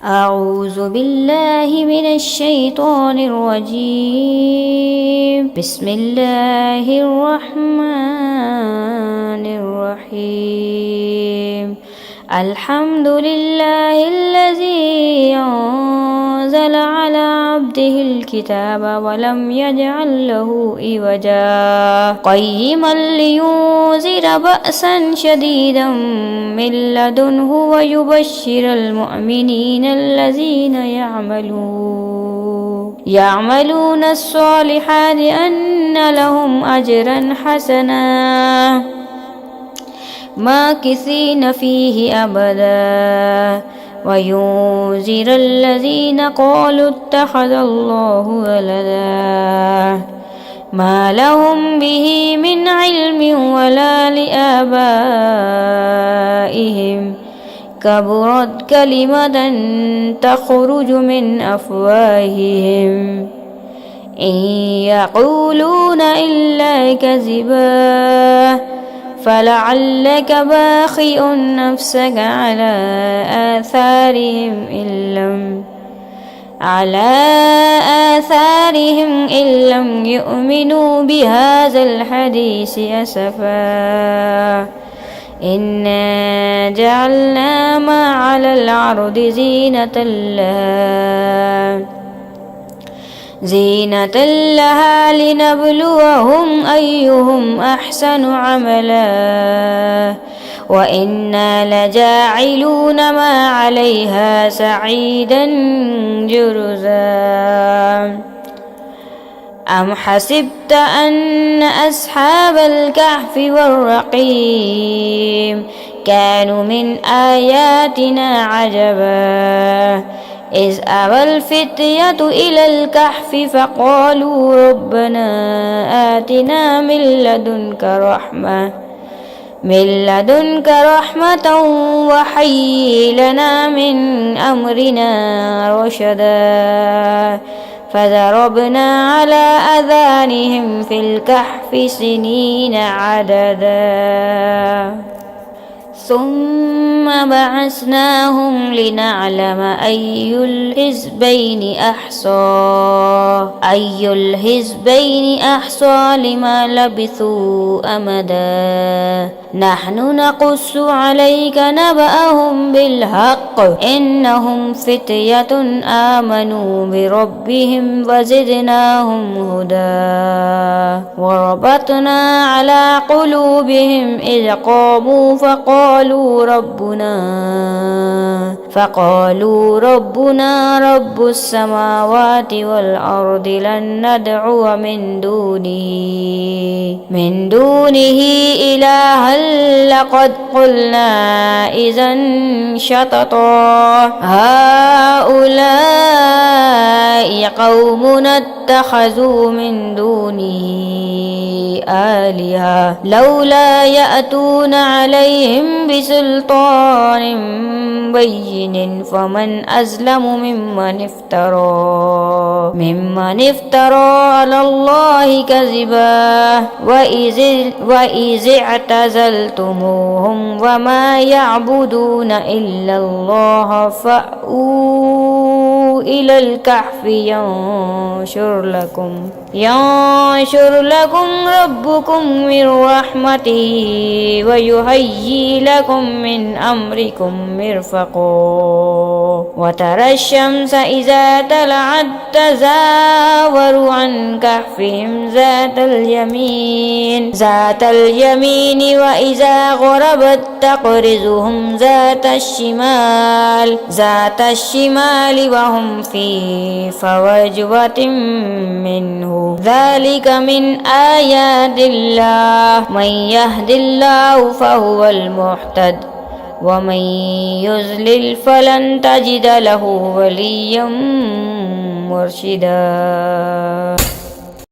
أعوذ بالله من الشيطان الرجيم. بسم الله الرحمن الرحيم. الحمد لله الذي أنزل على عبده الكتاب ولم يجعل له عوجا قيما لينذر بأسا شديدا من لدنه ويبشر المؤمنين الذين يعملون الصالحات أن لهم أجرا حسنا ماكثين فيه أبدا وينذر الذين قالوا اتخذ الله ولدا ما لهم به من علم ولا لآبائهم كبرت كلمة تخرج من أفواههم إن يقولون إلا كذبا فلعلك باخئ نفسك على آثارهم إن لم يؤمنوا بهذا الحديث أسفا إنا جعلنا ما على الأرض زينة لها لنبلوهم أيهم أحسن عملا وإنا لجاعلون ما عليها سعيدا جرزا. أم حسبت أن أصحاب الكهف والرقيم كانوا من آياتنا عجبا إذ أوى الفتية إلى الكهف فقالوا ربنا آتنا من لدنك رحمة وهيئ لنا من أمرنا رشدا فضربنا على آذانهم في الكهف سنين عددا ثم بعثناهم لنعلم أي الحزبين أحصى لما لبثوا أمدا نحن نقص عليك نبأهم بالحق إنهم فتية آمنوا بربهم وزدناهم هدى وربطنا على قلوبهم إذ قاموا فقالوا ربنا رب السماوات والأرض لن ندعو من دونه إلها لقد قلنا إذا شططا هؤلاء قومنا اتخذوا من دونه آلهة لولا يأتون عليهم بسلطان بين فمن أظلم ممن افترى على الله كذبا وإذ اعتزلتموهم وما يعبدون إلا الله فأووا إلى الكهف ينشر لكم ربكم من رحمته ويهيئ لكم من أمركم مرفقا وترى الشمس إذا طلعت تزاور عن كهفهم ذات اليمين وإذا غربت تقرضهم ذات الشمال وهم في فجوة منه ذلك من آيات الله من يهد الله فهو المهتد ومن يضلل فلن تجد له وليا مرشدا.